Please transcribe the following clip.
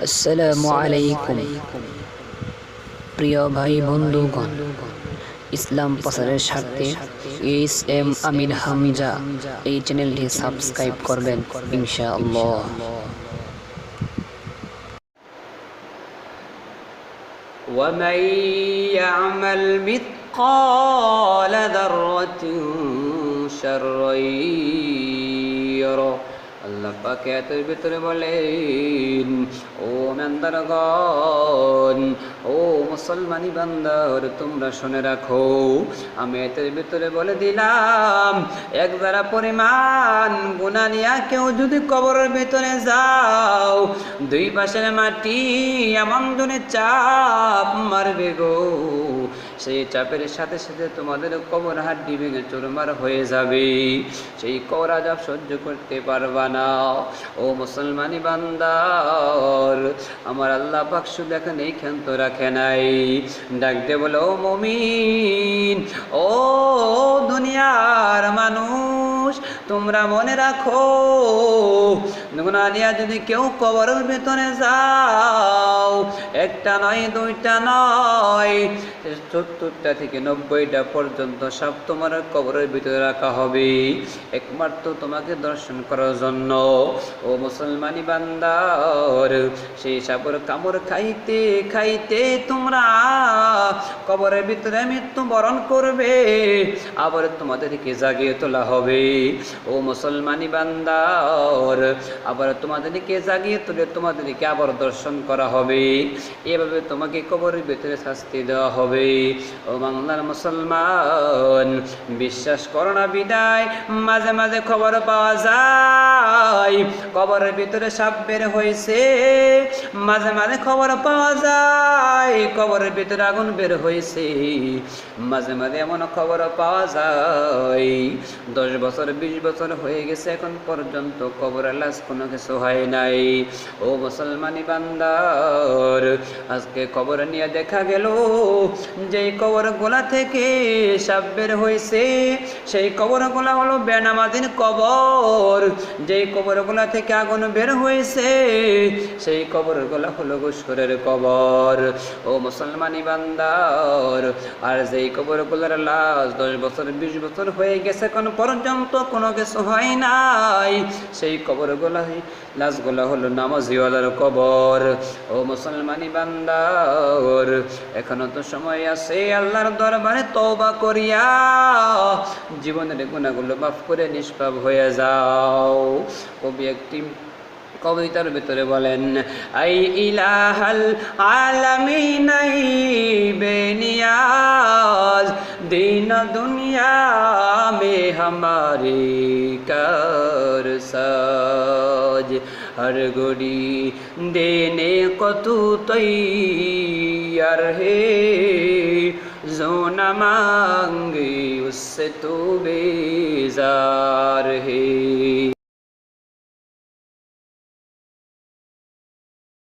আসসালামু আলাইকুম প্রিয় ভাই বন্ধুগণ, ইসলাম প্রচারের স্বার্থে এস আমির হামজা এই চ্যানেলটি সাবস্ক্রাইব করবেন ইনশাআল্লাহ। ومن يعمل مثقال ذرة شرا يره। আল্লাহ পাক এর ভিতরে বলেন, ও ইমানদারগণ, ও মুসলমানি বান্দার, তোমরা শুনে রাখো, আমি এর ভিতরে বলে দিলাম, এক যারা পরিমাণ গুনাহ নিয়া কেউ যদি কবরের ভিতরে যাও, দুই পাশের মাটি এমন জনে চাপ মারবে গো, সেই চাপের সাথে সাথে তোমাদের কবর হাড্ডি ভেঙে চুরমার হয়ে যাবে। সেই কবর আযাব সহ্য করতে পারবা না। ও মুসলমানি বান্দার, আমার আল্লাহ পাক শুধু এখন এই ক্ষান্ত রাখে নাই, ডাকতে বলো, ও মুমিন, ও দুনিয়ার মানুষ, তোমরা মনে রাখো, গুনাহ নিয়া যদি কেউ কবরের ভিতরে যাও, একটা নয়, দুইটা নয়, 70টা থেকে 90টা পর্যন্ত সব তোমার কবরের ভিতরে রাখা হবে, একমাত্র তোমাকে দর্শন করার জন্য। ও মুসলমানি বান্দার, সেই সাপের কামড় খাইতে খাইতে তোমরা কবরের ভিতরে মৃত্যুবরণ করবে, আবার তোমাদেরকে জাগিয়ে তোলা হবে। ও মুসলমানি বান্দার, আবার তোমাদেরকে জাগিয়ে তুলে তোমাদেরকে আবার দর্শন করা হবে, এভাবে তোমাকে কবরের ভিতরে শাস্তি দেওয়া হবে। ও বাংলার মুসলমান, বিশ্বাস করো না বিদায় মাঝে মাঝে খবর পাওয়া যায় কবরের ভিতরে সাপ বের হয়েছে, মাঝে মাঝে খবর পাওয়া যায় কবরের ভিতরে আগুন বের হয়েছে, মাঝে মাঝে এমন খবর পাওয়া যায় 10 বছর 20 বছর হয়ে গেছে, এখন পর্যন্ত কবরের লাশ কোনো কিছু হয় নাই। ও মুসলমানি বান্দার, আজকে কবর নিয়ে দেখা গেল যেই কবর গোলা থেকে সাপ বের হয়েছে, সেই কবর গোলা হলো বেনামাজির কবর, যেই কবর গোলা থেকে আগুন বের হয়েছে, সেই কবর গোলা হলো ঘুষখোরের কবর। ও মুসলমানি বান্দার, আর যেই কবর গোলার লাশ 10 বছর 20 বছর হয়ে গেছে, এখন পর্যন্ত কোনো কিছু হয় নাই, সেই কবর গোলা লাশগুলা হলো নামাজিওয়ালার কবর। ও মুসলমানি বান্দার, এখনো তো সময় আছে, আল্লাহর দরবারে তওবা করিয়া জীবনের গুনাহগুলো মাফ করে নিষ্পাপ হয়ে যাও। কবি একটি কবিতার ভিতরে বলেন, আই ইলাহাল আলামিন আই বেনিয়াজ, दीन दुनिया में हमारे कर साज, हर घड़ी देने को तू तैयार है, जो न मांगे उससे तू बेजार है।